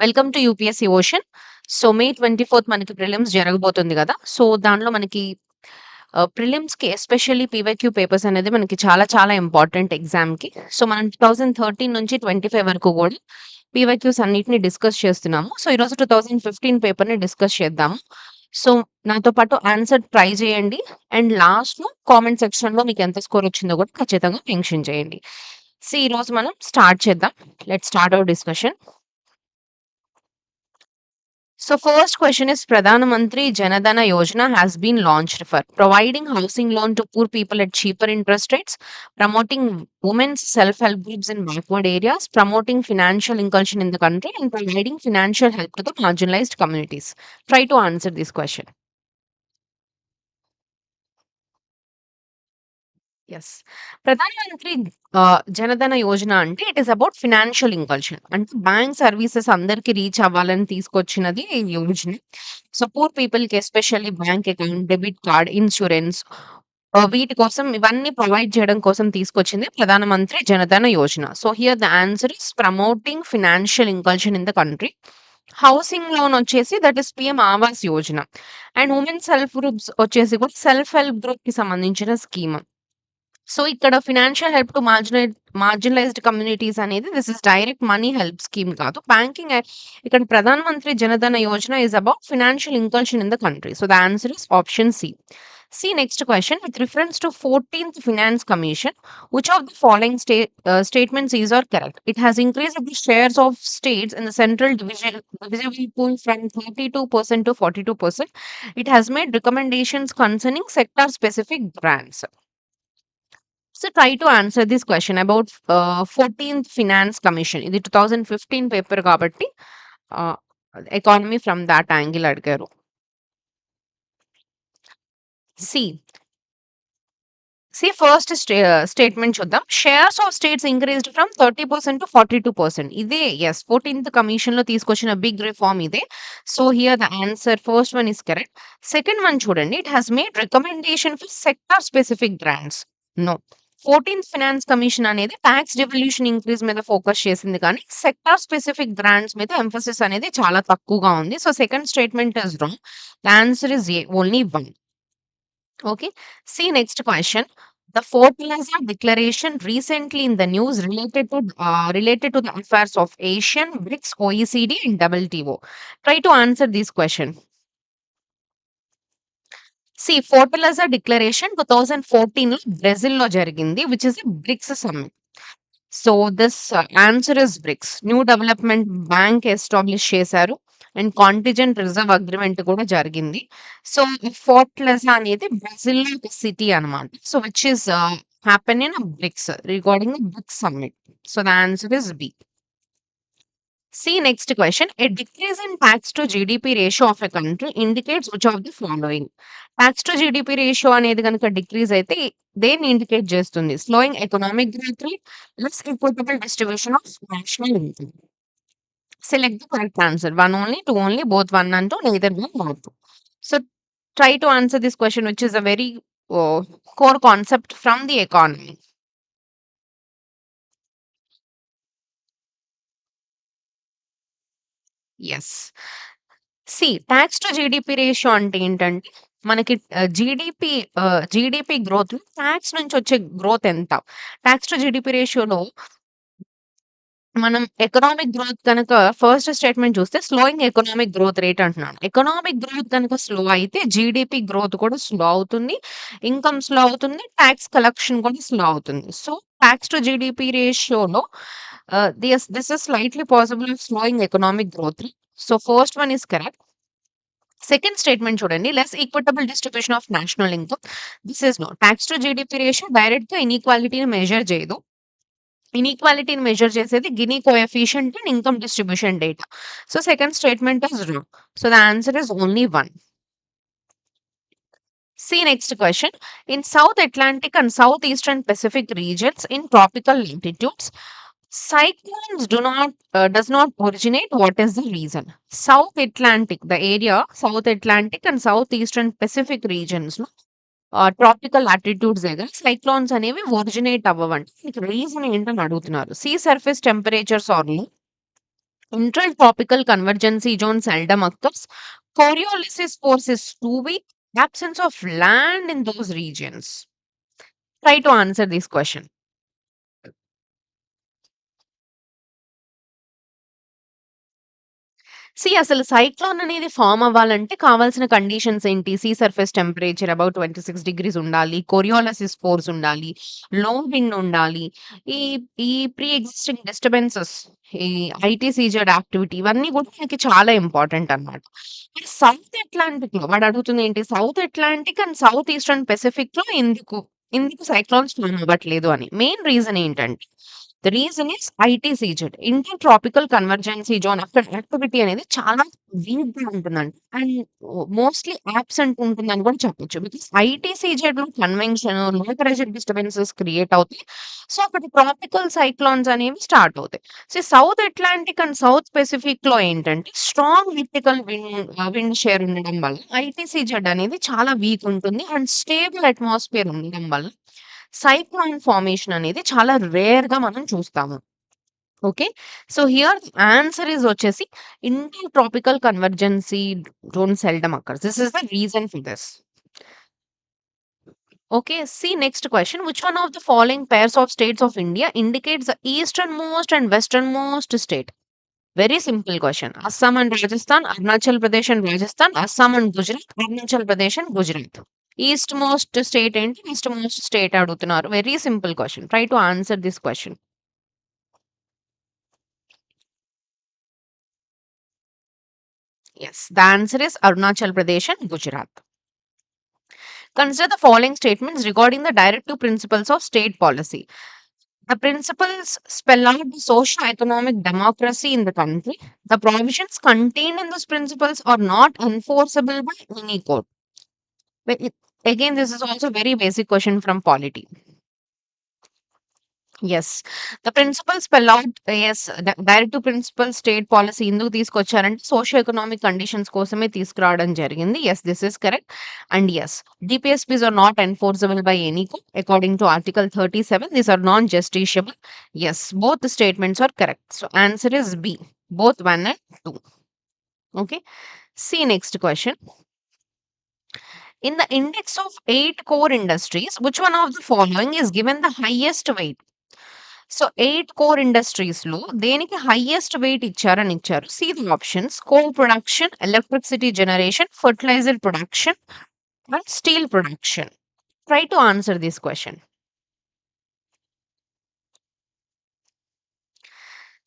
Welcome to UPSC ocean. So May 24th మనకి prelims జరగబోతుంది కదా! సో దానిలో మనకి ప్రిలిమ్స్‌కి ఎస్పెషల్లీ పీవైక్యూ పేపర్స్ అనేది మనకి చాలా చాలా ఇంపార్టెంట్ ఎగ్జామ్‌కి. సో మనం 2013 నుంచి 25 వరకు కూడా పీవైక్యూస్ అన్నిటిని డిస్కస్ చేస్తున్నాము. సో ఈరోజు 2015 పేపర్‌ని డిస్కస్ చేద్దాము. సో నాతో పాటు ఆన్సర్ ట్రై చేయండి. అండ్ లాస్ట్‌లో కామెంట్ సెక్షన్‌లో మీకు ఎంత స్కోర్ వచ్చిందో కూడా ఖచ్చితంగా మెన్షన్ చేయండి. సో ఈరోజు మనం స్టార్ట్ చేద్దాం. Let's start our discussion. So first question is Pradhan Mantri Janadana Yojana has been launched for providing housing loan to poor people at cheaper interest rates, promoting women's self-help groups in backward areas, promoting financial inclusion in the country, and providing financial help to the marginalized communities. Try to answer this question. Yes. Pradhan Mantri Jan Dhan Yojana అంటే it is about financial inclusion. అంటే bank services అందరికి reach అవ్వాలని తీసుకొచ్చినది ఈ యోజన. So poor పీపుల్‌కి especially bank account, debit card, insurance వీటి కోసం ఇవన్నీ ప్రొవైడ్ చేయడం కోసం తీసుకొచ్చింది Pradhan Mantri Jan Dhan Yojana. So here the answer is promoting financial inclusion in the country. Housing loan వచ్చేసి that is PM Awas Yojana. And women self groups వచ్చేసి కూడా సెల్ఫ్ హెల్ప్ గ్రూప్‌కి సంబంధించిన స్కీమ్. సో ఇక్కడ financial help to marginalised communities అనేది this is direct money help scheme కాదు. Banking ఇక్కడ Pradhan Mantri Jan Dhan Yojana is about financial inclusion in the country. So the answer is option C. See next question with reference to 14th Finance Commission, which of the following statements is or correct? It has increased the shares of states in the central divisible pool from 32% to 42%. It has made recommendations concerning sector specific grants. So try to answer this question about 14th Finance Commission. ఇది 2015 paper కాబట్టి economy from that angle అడిగారు. See first statement చూద్దాం. Shares of states increased from 30% to 42%. ఇదే ఎస్ 14th commission లో తీసుకొచ్చిన big reform ఇదే. So here the answer first one is correct. Second one చూడండి, it has made recommendation for sector specific grants. No, 14th finance commission అనేది tax devolution increase మీద focus చేసింది కానీ సెక్టార్ స్పెసిఫిక్ గ్రాంట్స్ మీద emphasis అనేది చాలా తక్కువగా ఉంది. So second statement is wrong. The answer is a, only one. Okay. See next question. The fertilizer declaration recently in the news related to the affairs of Asian, BRICS, OECD, and WTO. Try to answer this question. See, fertilizer declaration 2014 లో Brazil లో జరిగింది, which is a BRICS summit. So this answer is BRICS. New development bank establish చేశారు and contingent reserve agreement కూడా జరిగింది. So Fortaleza అనేది Brazil ఒక city అనమాట. So which is happen in BRICS regarding BRICS summit. So the answer is B. See next question. A decrease in tax to GDP ratio of a country indicates which of the following? Tax to GDP ratio అనేది కనుక decrease అయితే దేన్ని indicate చేస్తుంది? Slowing economic growth rate, less equitable distribution of national income. Select the correct answer. One only, two only, both one and two, neither one nor two. So try to answer this question, which is a very core concept from the economy. Yes. Tax to GDP ratio అంటే ఏంటంటే మనకి GDP growth talks నుంచి వచ్చే growth ఎంత. Talks to GDP రేషియోలో మనం economic growth కనుక first statement చూస్తే స్లోయింగ్ ఎకనామిక్ గ్రోత్ రేట్ అంటున్నాను. ఎకనామిక్ గ్రోత్ కనుక స్లో అయితే జీడీపీ గ్రోత్ కూడా స్లో అవుతుంది, ఇన్కమ్ స్లో అవుతుంది, ట్యాక్స్ కలెక్షన్ కూడా స్లో అవుతుంది. సో ట్యాక్స్ టు జీడీపీ రేషియోలో this is slightly possible of slowing economic growth rate. So first one is correct. Second statement చూడండి, less equitable distribution of national income. This is no. Tax to GDP ratio direct గా ఇన్ఈక్వాలిటీని measure చేయదు. ఇన్ఈక్వాలిటీని measure చేసేది Gini coefficient and income distribution data. So second statement is wrong. So the answer is only one. See next question. In South Atlantic and Southeastern Pacific regions in tropical latitudes, cyclones does not originate. What is the reason? South Atlantic, the area South Atlantic and Southeastern Pacific regions, no? Tropical latitudes దగ్గర cyclones అనేవి originate అవ్వవండి. మీకు reason ఏంటని అడుగుతున్నారు. See surface temperatures are లో, Intertropical convergency zone seldom occurs. Coriolis force is too weak. Absence of land in those regions. Try to answer this question. అసలు cyclone అనేది form అవ్వాలంటే కావాల్సిన కండిషన్స్ ఏంటి? See surface temperature above 26 degrees ఉండాలి. కోరియోలిసిస్ force ఉండాలి. లో wind ఉండాలి. ఈ ఈ ప్రీ ఎగ్జిస్టింగ్ డిస్టర్బెన్సెస్, ఈ ఐటీసీజెడ్ యాక్టివిటీ ఇవన్నీ కూడా మనకి చాలా ఇంపార్టెంట్ అన్నమాట. మరి సౌత్ అట్లాంటిక్‌లో వాడు అడుగుతుంది ఏంటి? South Atlantic and south eastern పెసిఫిక్‌లో ఎందుకు? ఎందుకు సైక్లోన్స్ ఫార్మ్ అవ్వట్లేదు అని. మెయిన్ రీజన్ ఏంటంటే the reason is ITCZ. Intertropical convergence zone అక్కడ యాక్టివిటీ అనేది చాలా వీక్‌గా ఉంటుందండి. అండ్ మోస్ట్‌లీ యాబ్సెంట్ ఉంటుందని కూడా చెప్పొచ్చు. బికాస్ ఐటీసీజెడ్‌లో convention, low pressure disturbances create అవుతాయి. సో, అక్కడ ట్రాపికల్ సైక్లోన్స్ అనేవి స్టార్ట్ అవుతాయి. So, south Atlantic and south పెసిఫిక్‌లో ఏంటంటే స్ట్రాంగ్ విండ్ విండ్ షేర్ ఉండడం వల్ల ఐటీసీజెడ్ అనేది చాలా వీక్ ఉంటుంది. అండ్ స్టేబుల్ అట్మాస్ఫియర్ ఉండడం వల్ల సైక్లోన్ ఫార్మేషన్ అనేది చాలా రేర్‌గా మనం చూస్తాము. Okay. So, here answer is వచ్చేసి intertropical convergence zone seldom occurs. This is the reason for this. Okay, see next question. Which one of the following pairs of states of India indicates the easternmost and westernmost state? Very simple question. Assam and Rajasthan, Arunachal Pradesh and Rajasthan, Assam and Gujarat, Arunachal Pradesh and Gujarat. Eastmost state and westmost state adutunaru. Very simple question. Try to answer this question. Yes, the answer is Arunachal Pradesh and Gujarat. Consider the following statements regarding the directive principles of state policy. The principles spell out the socio-economic democracy in the country. The provisions contained in those principles are not enforceable by any court. Again, this is also very basic question from polity. Yes. The principles spell out, yes, directive principle state policy ఎందుకు తీసుకొచ్చారంటే socio economic conditions కోసమే తీసుకురావడం జరిగింది. Yes, this is correct. And yes, DPSPs are not enforceable by any court according to Article 37. These are non-justiciable. Yes, both the statements are correct. So answer is B, both 1 and 2. Okay. See next question. In the index of 8 core industries, which one of the following is given the highest weight? So 8 core ఇండస్ట్రీస్‌లో దేనికి highest weight ఇచ్చారని ఇచ్చారు. See the options: coal production, electricity generation, fertiliser production and steel production. Try to answer this question.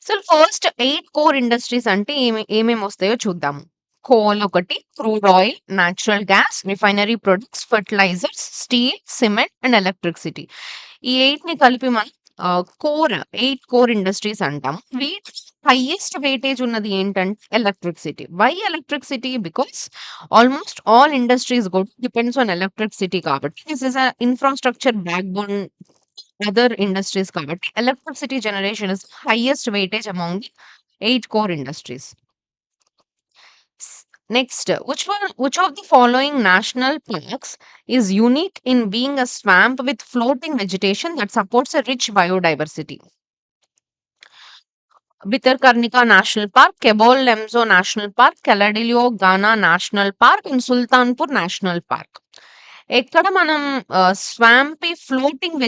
So first 8 core industries అంటే ఏమేమి వస్తాయో చూద్దాము. Coal ఒకటి, crude oil, natural gas, refinery products, fertilisers, steel, cement and electricity. ఈ 8ని కలిపి మనం core 8 core industries అంటాం. వీటి హైయెస్ట్ వెయిటేజ్ ఉన్నది ఏంటంటే electricity. Why electricity? Because almost all industries కూడా డిపెండ్స్ ఆన్ ఎలక్ట్రిసిటీ కాబట్టి this is a infrastructure backbone other industries కాబట్టి electricity generation is highest weightage among the 8 core industries. Next, which of the following national parks is unique in being a swamp with floating vegetation that supports a rich biodiversity? Bhitarkarnika National Park, Kebol Lemzo National Park, Kaladilio Ghana National Park, and Sultanpur National Park. ఎక్కడ మనం swampy floating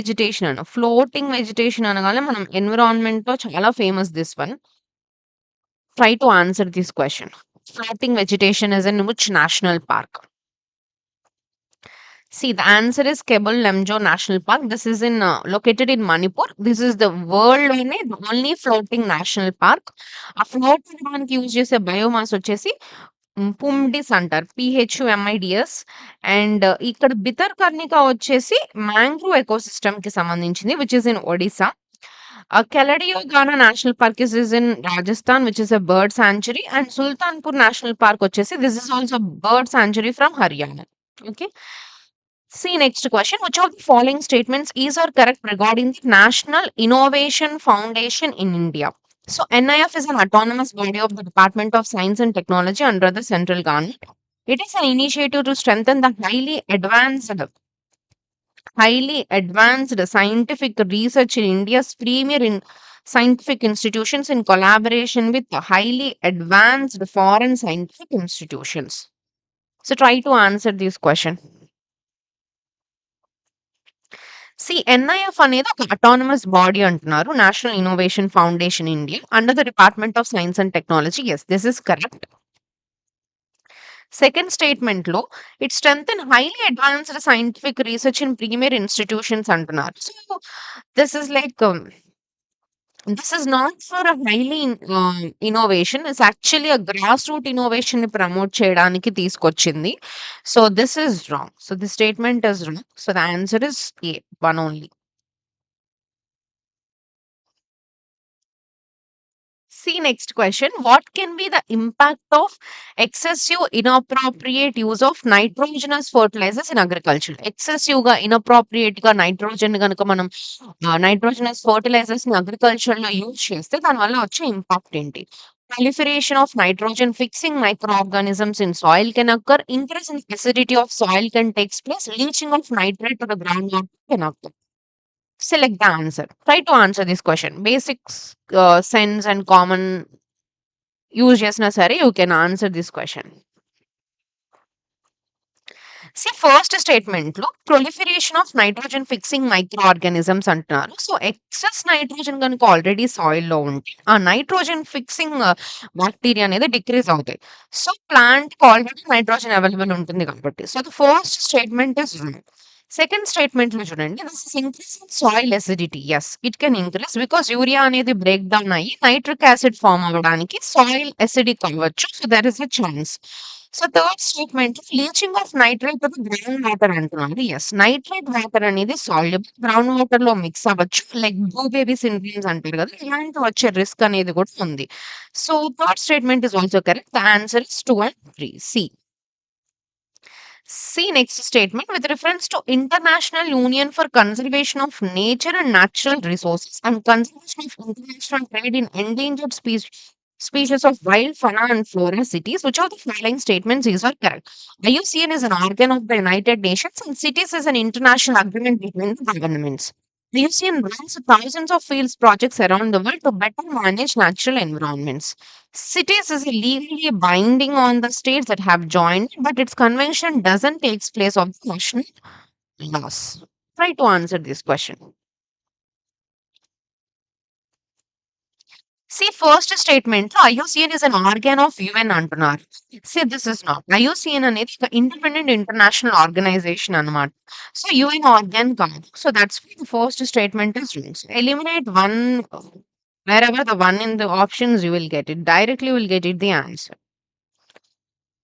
vegetation అనగానే మనం ఎన్విరాన్మెంట్‌లో చాలా famous this one. Try to answer this question. Floating vegetation is in which national park? See, the answer is Kebul Lemjo National Park. This is in located in Manipur. This is the world the only floating national park. ఆ float అవ్వడానికి use చేసే biomass వచ్చేసి పుమ్డిస్ అంటారు. PHUMIDS. And ఇక్కడ బితర్కర్ణిక వచ్చేసి mangrove ఎకోసిస్టమ్‌కి సంబంధించింది which is in Odisha. Kaladio Ghana National Park is in Rajasthan, which is a bird sanctuary, and Sultanpur National Park, this is also a bird sanctuary from Haryana. Okay. See next question. Which of the following statements is or correct regarding the National Innovation Foundation in India? So NIF is an autonomous body of the Department of Science and Technology under the central government. It is an initiative to strengthen the highly advanced scientific research in India's premier scientific institutions in collaboration with highly advanced foreign scientific institutions. So try to answer this question. NIF అనేది ఒక autonomous body అంటున్నారు. National innovation foundation India under the department of science and technology. Yes, this is correct. Second statement లో it strengthen highly advanced scientific research in premier institutions అంటున్నారు. So this is like this is not for a highly innovation. It's actually a grassroots innovation ని promote చేయడానికి తీసుకొచ్చింది. So this is wrong. So the statement is wrong. So the answer is A, one only. See next question. What can be the impact of excessive inappropriate use of nitrogenous fertilizers in agriculture? Excessive గా inappropriate గా nitrogen గనుక మనం nitrogenous fertilisers ని agriculture లో use చేస్తే దానివల్ల వచ్చే impact ఏంటి? Proliferation of nitrogen fixing microorganisms in soil can occur. Increase in acidity of soil can take place. Leaching of nitrate to the groundwater can occur. Select the answer. Try to answer this question. Basics, sense, and common use చేసినా సరే you can answer this question. First statement లో proliferation of nitrogen fixing microorganisms అంటున్నారు. So excess nitrogen కనుక already soil లో ఉంటే ఆ nitrogen fixing bacteria అనేది decrease అవుతాయి. సో ప్లాంట్ కి ఆల్రెడీ నైట్రోజన్ అవైలబుల్ ఉంటుంది కాబట్టి. So the first statement is wrong. Second statement లో చూడండి, this is increasing soil acidity. Yes, it can increase because urea అనేది బ్రేక్ డౌన్ అయ్యి నైట్రిక్ యాసిడ్ ఫామ్ అవ్వడానికి సాయిల్ ఎసిడిక్ అవ్వచ్చు. So there is a chance. So third statement leaching of nitrate ground water అంటున్నారు. Yes, nitrate water అనేది soluble ground water లో mix అవ్వచ్చు. Like blue baby syndromes అంటారు కదా, ఇలాంటి వచ్చే రిస్క్ అనేది కూడా ఉంది. So third statement is also correct. The answer is 2 and 3. See next statement. With reference to International Union for Conservation of Nature and Natural Resources and Conservation of International Trade in Endangered species of wild fauna and flora cities, which of the following statements is are correct? IUCN is an organ of the United Nations and cities is an international agreement between the governments. The IUCN runs thousands of fields projects around the world to better manage natural environments. Cities is legally binding on the states that have joined, but its convention doesn't take place of the national laws. Try to answer this question. First statement, IUCN is an organ of UN అంటున్నారు. This is not. IUCN అనేది ఒక independent international organization అన్నమాట. So UN organ కాదు. So that's why the first statement is wrong. So eliminate one, wherever the one in the options you will get it. Directly you will get it the answer.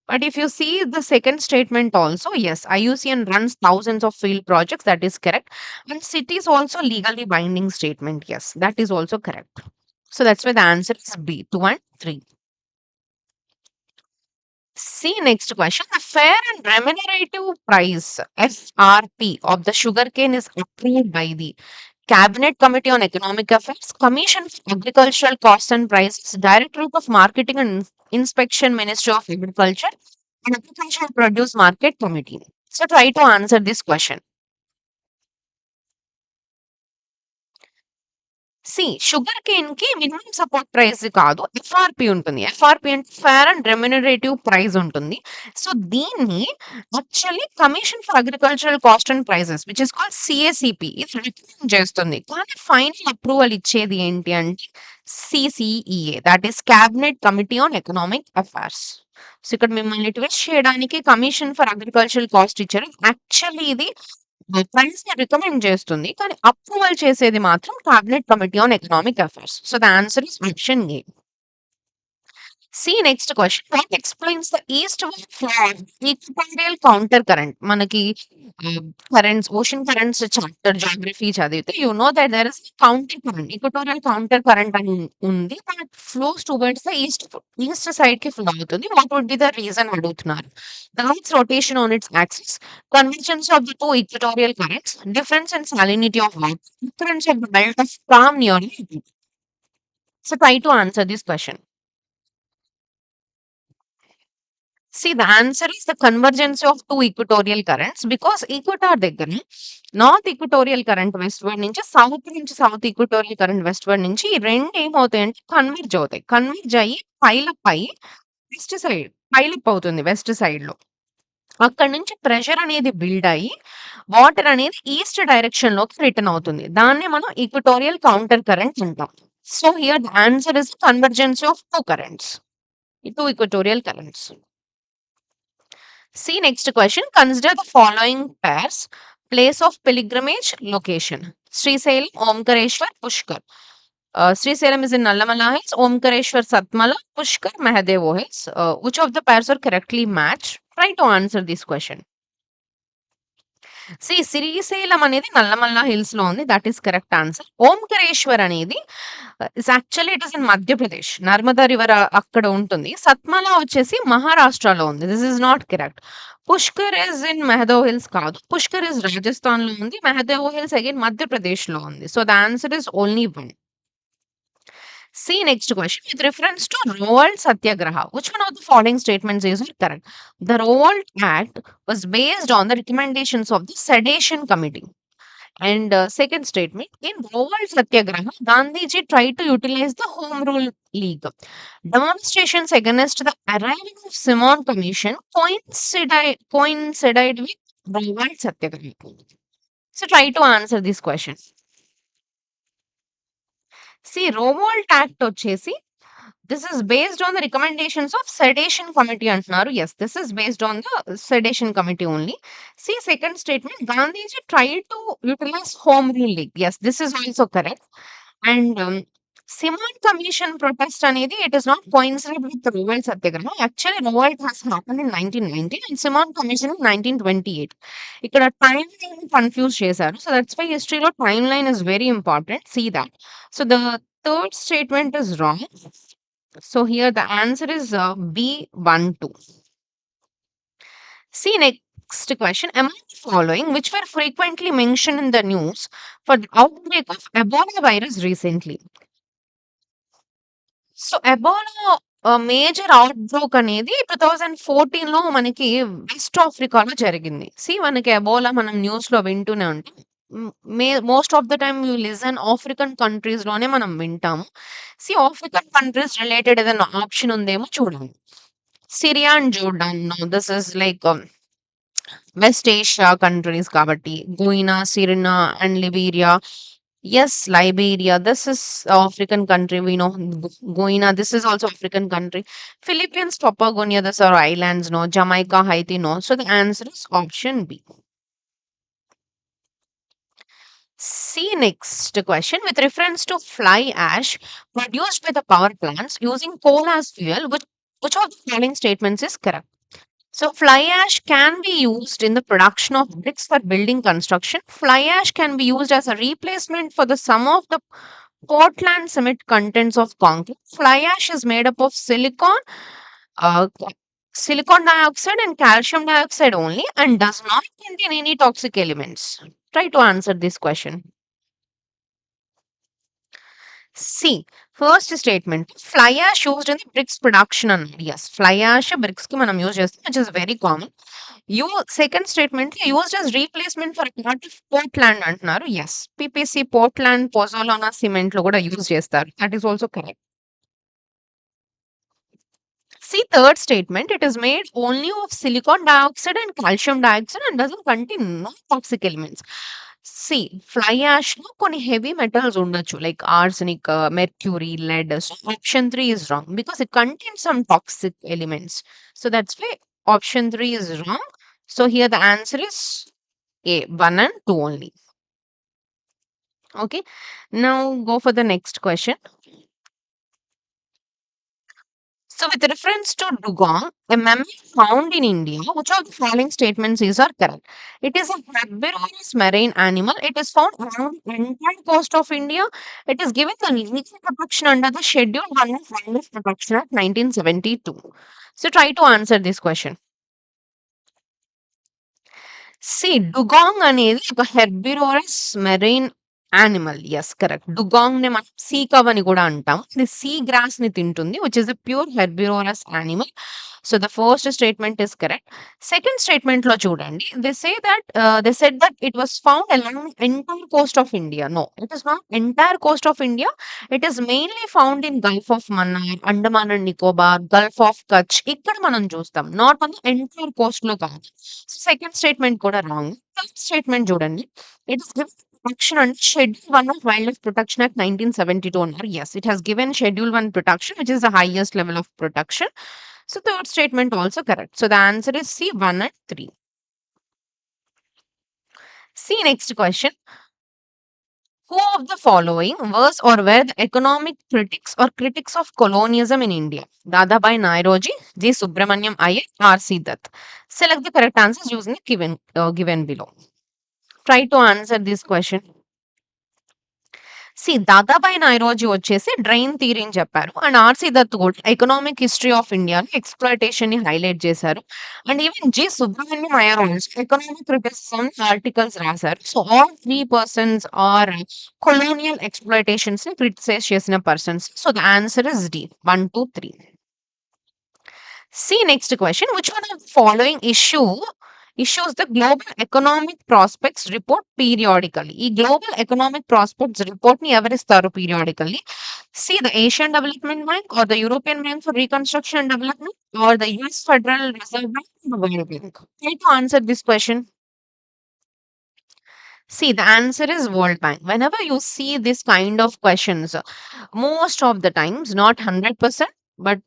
But if you see the second statement also, yes, IUCN runs thousands of field projects. That is correct. And cities also legally binding statement. Yes, that is also correct. So that's why the answer is B, 2 and 3. Next question. The fair and remunerative price FRP of the sugarcane is approved by the Cabinet Committee on Economic Affairs, Commission for Agricultural Costs and Prices, Directorate of Marketing and Inspection, Ministry of Agriculture, and Agricultural Produce Market Committee. So try to answer this question. Sugar cane కి minimum support price కాదు, FRP ఉంటుంది. FRP అంటే fair and remunerative price ఉంటుంది. So దీన్ని actually commission for agricultural cost and prices which is called CACP ఇది recommend చేస్తుంది. కానీ final approval ఇచ్చేది ఏంటి అంటే CCEA, that is cabinet committee on economic affairs. So ఇక్కడ మిమ్మల్ని ట్విస్ట్ చేయడానికి కమిషన్ ఫర్ అగ్రికల్చరల్ కాస్ట్ ఇచ్చారు. యాక్చువల్లీ ఇది ప్రైస్ ని రికమెండ్ చేస్తుంది, కానీ అప్రూవల్ చేసేది మాత్రం cabinet committee on economic affairs. So the answer is option A. Next question. What explains the east west flow of equatorial counter current? మనకి currents, ocean currents chapter geography చదివితే you know that there is counter current, equatorial counter current అని ఉంది. That flows towards the east side కి flow అవుతుంది. What would be the reason అడుగుతున్నారు. The earth's rotation on its axis, convergence of the two equatorial currents, difference in salinity of water, difference of the belt of calm near it. So try to answer this question. See, the answer is the convergence of two equatorial currents because equator దగ్గర north equatorial current westward నుంచి south equatorial current westward నుంచి ఈ 2 ఏమవుతాయంటే converge అవుతాయి. Converge అయ్యి pile up అయ్యి west side pile up అవుతుంది west సైడ్‌లో. అక్కడి నుంచి ప్రెషర్ అనేది బిల్డ్ అయ్యి వాటర్ అనేది ఈస్ట్ డైరెక్షన్‌లోకి రిటర్న్ అవుతుంది. దాన్నే మనం ఈక్వటోరియల్ కౌంటర్ కరెంట్ అంటాం. So, here the answer is convergence of 2 currents. 2 equatorial currents. See next question. Consider the following pairs. Place of pilgrimage location. Srisail, Omkareshwar, Pushkar. Srisail is in Nallamala Hills, Omkareshwar, Satmala, Pushkar, Mahadevo Hills. Which of the pairs are correctly matched? Try to answer this question. Srisailam అనేది నల్లమల్ల హిల్స్‌లో ఉంది. That is correct answer. Omkareshwar అనేది actually it is in Madhya Pradesh. Narmada river అక్కడ ఉంటుంది. సత్మల వచ్చేసి మహారాష్ట్రలో ఉంది. This is not correct. Pushkar is in Mahadeo hills కాదు. పుష్కర్ ఈస్ రాజస్థాన్‌లో ఉంది. మెహదవ్ హిల్స్ అగైన్ మధ్యప్రదేశ్‌లో ఉంది. So, the answer is only 1. See next question. With reference to Revolt Satyagraha, which one of the following statements is correct? The Revolt Act was based on the recommendations of the Sedation Committee. And second statement, in Revolt Satyagraha, Gandhiji tried to utilize the Home Rule League. Demonstrations against the arrival of Simon Commission coincided with Revolt Satyagraha. So try to answer this question. See, Revolt Act వచ్చేసి this is based on the recommendations of Sedation Committee అంటున్నారు. Yes, this is based on the Sedation Committee only. See, second statement, Gandhiji tried to utilize Home Rule League. Yes, this is also correct. And Simon Commission protest అనేది it is not coincided with the Revolt Satyagraha. Actually, Revolt has happened in 1919 and Simon Commission in 1928. ఇక్కడ time line confuse చేశారు. So that's why historyలో time line is very important. See that. So the third statement is wrong. So here the answer is B12. See next question. Among the following, which were frequently mentioned in the news for the outbreak of Ebola virus recently? So, Ebola major outbreak అనేది 2014లో మనకి west ఆఫ్రికాలో జరిగింది. మనకి Ebola మనం న్యూస్‌లో వింటూనే ఉంటాం. Hmm. Most of the time you listen African కంట్రీస్‌లోనే మనం వింటాము. ఆఫ్రికన్ కంట్రీస్ రిలేటెడ్ ఏదైనా ఆప్షన్ ఉందేమో చూడండి. Syria and Jordan. This is like west Asia countries కాబట్టి గుయినా, సిరినా and Liberia. Yes, Liberia. This is African country. We know Guinea. This is also African country. Philippines, Papua New Guinea. These are islands. No, Jamaica, Haiti. No. So the answer is option B. See next question. With reference to fly ash produced by the power plants using coal as fuel, which of the following statements is correct? So, fly ash can be used in the production of bricks for building construction. Fly ash can be used as a replacement for the sum of the Portland cement contents of concrete. Fly ash is made up of silicon dioxide and calcium dioxide only and does not contain any toxic elements. Try to answer this question. C. First statement. Fly ash used in the bricks production. Yes, fly ash bricks ki manam use chestam, which is very common. Second statement used as replacement for a part of Portland అంటున్నారు. Yes, PPC Portland Pozzolana cement లో కూడా use చేస్తారు. That is also correct. See third statement, it is made only of silicon dioxide and calcium dioxide and doesn't contain no toxic elements. Fly ash లో కొన్ని heavy metals ఉండొచ్చు like arsenic, mercury, lead. So option 3 is wrong because it contains some toxic elements. So that's why option 3 is wrong. So here the answer is A, 1 and 2 only. Okay. Now go for the next question. So with reference to dugong, a mammal found in India, which of the following statements are correct? It is a herbivorous marine animal. It is found around the entire coast of India. It is given the legal protection under the Schedule 1 of Wildlife Protection Act 1972. So try to answer this question. Dugong అనేది ఒక herbivorous marine animal. Yes. Correct. డుగాంగ్‌ని మనం sea కవ్ అని కూడా అంటాం. ఇది sea గ్రాస్‌ని తింటుంది. Which is a pure herbivorous animal. So, the first statement is correct. Second స్టేట్మెంట్‌లో చూడండి. They said that it was found along entire coast of India. No, it is not entire coast of India. It is mainly found in Gulf of Mannar, Andaman and Nicobar, Gulf of Kutch ఇక్కడ మనం చూస్తాం. Not on the entire కోస్ట్‌లో కాదు. So, second statement కూడా wrong. Third statement చూడండి. It is given protection under Schedule 1 of Wildlife Protection Act 1972 అన్నారు. Yes, it has given Schedule 1 protection, which is the highest level of protection. So, third statement also correct. So, the answer is C, 1 and 3. See next question. Who of the following was or were the economic critics or critics of colonialism in India? Dadabhai Naoroji, G. Subramaniam Iyer, R.C. Dutt. Select the correct answers using the given below. Try to answer this question. Dadabhai Naoroji వచ్చేసి drain theory అని చెప్పారు. And RC Dutt కూడా economic history of ఇండియాని ఎక్స్‌ప్లాయిటేషన్‌ని highlight చేశారు. And even G. Subramaniam Iyer also economic criticism articles రాశారు. So, all 3 persons are colonial ఎక్స్‌ప్లాయిటేషన్స్‌ని criticise చేసిన persons. So, the answer is D. 1, 2, 3. See next question. Which one of the following issues the Global Economic Prospects Report periodically? ఈ Global Economic Prospects Report ని ఎవరిస్తారు periodically? See, the Asian Development Bank or the European Bank for Reconstruction and Development or the US Federal Reserve Bank or the World Bank? Try to answer this question. See, the answer is World Bank. Whenever you see this kind of questions, most of the times, not 100%, but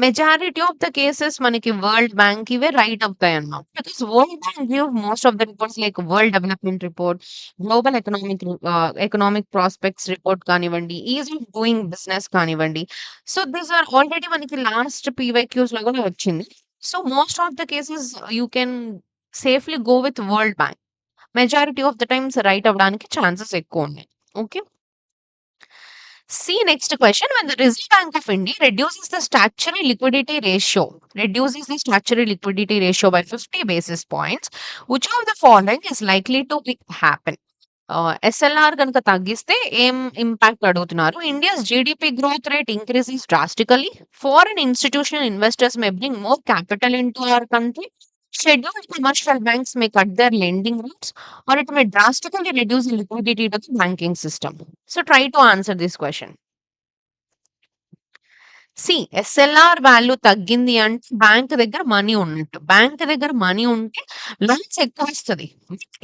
majority of the cases మనకి World Bank ఇవే right అవుతాయన్నమాట. Because World Bank give most of the reports like world development report, global economic prospects report కానివ్వండి, ease of doing business కానివ్వండి. So, these are already మనకి last PYQs లో కూడా వచ్చింది. So, most of the cases you can safely go with World Bank. Majority of the times right అవ్వడానికి chances ఎక్కువ ఉన్నాయి. Okay. See next question. When the Reserve Bank of India reduces the statutory liquidity ratio by 50 basis points, which of the following is likely to happen? SLR కనుక తగ్గిస్తే ఏం impact అడుగుతున్నారు? India's GDP growth rate increases drastically. Foreign institutional investors may bring more capital into our country. Scheduled commercial banks may cut their lending rates, or it may drastically reduce liquidity to the banking system. So, try to answer this question. SLR value తగ్గింది అంటే bank దగ్గర money ఉన్నట్టు. Bank దగ్గర money ఉంటే loans ఎక్కువ ఇస్తది.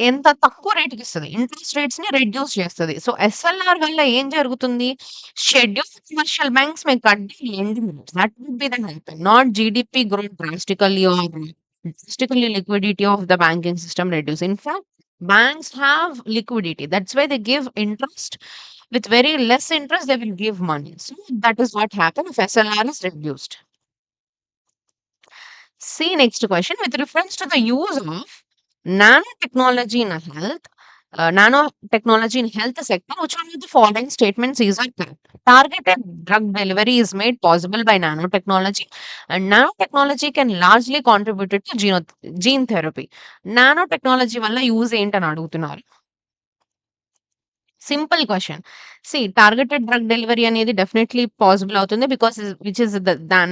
ఎంత తక్కువ రేట్‌కి ఇస్తది. ఇంట్రెస్ట్ రేట్స్‌ని రెడ్యూస్ చేస్తది. సో, ఎస్ఎల్ఆర్ వల్ల ఏం జరుగుతుంది? Scheduled commercial banks may cut the lending rates. That would be the happen. Not GDP growth drastically liquidity of the banking system reduce. In fact, banks have liquidity. That's why they give interest. With very less interest, they will give money. So, that is what happens if SLR is reduced. See next question. With reference to the use of nanotechnology in health sector, which one of the following statements is correct? Targeted drug delivery is made possible by nanotechnology, and nanotechnology can largely contribute to gene therapy. Nanotechnology వల్ల use ఏంటని అడుగుతున్నారు. Simple question. Targeted drug delivery అనేది definitely possible అవుతుంది. Because which is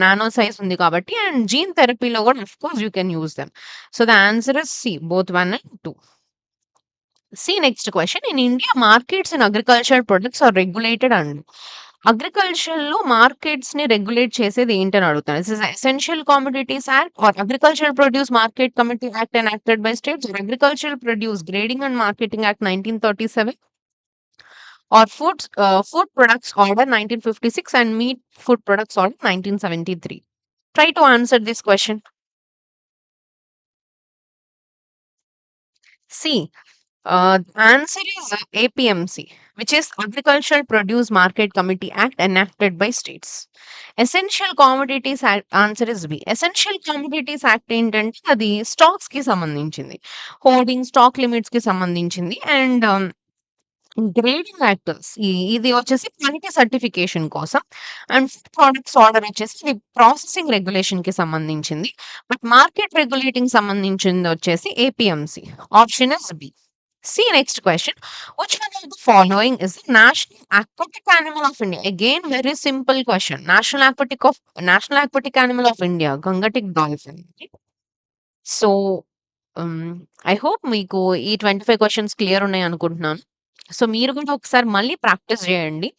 nano size ఉంది కాబట్టి. And gene థెరపీలో కూడా of course you can use them. So, the answer is C, both 1 and 2. Next question. In India markets in agricultural products are regulated and అగ్రికల్చర్‌లో మార్కెట్స్‌ని regulate చేసేది ఏంటని అడుగుతాను. This is essential commodities act or agricultural produce market committee act enacted by states or agricultural produce grading and marketing act 1937 or Food Products Order 1956 and Meat Food Products Order 1973. Try to answer this question. Answer is APMC, which is Agricultural Produce Market Committee Act enacted by states. Essential Commodities Act answer is B. Essential Commodities Act ఏంటంటే అది stocks కి సంబంధించింది. Hoarding stock limits కి సంబంధించింది. And grading actors ఇది వచ్చేసి quality certification కోసం. And food products order వచ్చేసి ప్రాసెసింగ్ రెగ్యులేషన్ కి సంబంధించింది. బట్ మార్కెట్ రెగ్యులేటింగ్ సంబంధించింది వచ్చేసి APMC. Option is B. See, next question. Which one of the following is the national aquatic animal of India? Again, very simple question. National aquatic animal of India, Gangetic dolphin. So, I hope మీకు ఈ 25 questions clear ఉన్నాయి అనుకుంటున్నాను. So, మీరు కూడా ఒకసారి మళ్ళీ practice చేయండి.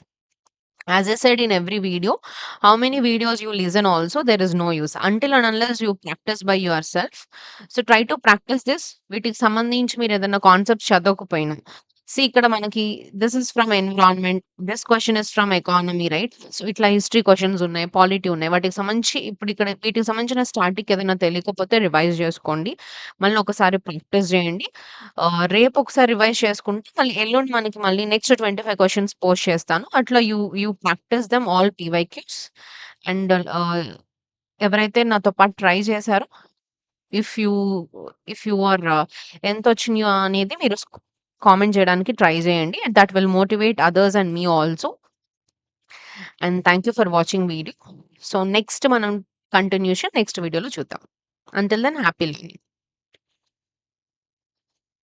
As I said in every video, how many videos you listen also, there is no use. Until and unless you practice by yourself. So try to practice this. వీటికి సంబంధించి మీరు ఏదైనా కాన్సెప్ట్స్ చదవకపోయినా. ఇక్కడ మనకి this is from environment. This question is from economy right. So ఇట్లా history questions ఉన్నాయి, polity ఉన్నాయి. వాటికి సంబంధించి ఇప్పుడు ఇక్కడ వీటికి సంబంధించిన స్టాటిక్ ఏదైనా తెలియకపోతే రివైజ్ చేసుకోండి. మళ్ళీ ఒకసారి ప్రాక్టీస్ చేయండి. రేపు ఒకసారి రివైజ్ చేసుకుంటే మళ్ళీ ఎల్లుండి మనకి మళ్ళీ నెక్స్ట్ 25 క్వెషన్స్ పోస్ట్ చేస్తాను. అట్లా you practise them all PYQs. And ఎవరైతే నాతో పాటు ట్రై చేశారో if you if you are ఎంతొచ్చినాయో అనేది మీరు కామెంట్ చేయడానికి ట్రై చేయండి. That will motivate others and me also. And thank you for watching video. So next మనం కంటిన్యూషన్ నెక్స్ట్ వీడియోలో చూద్దాం. Until then happy learning.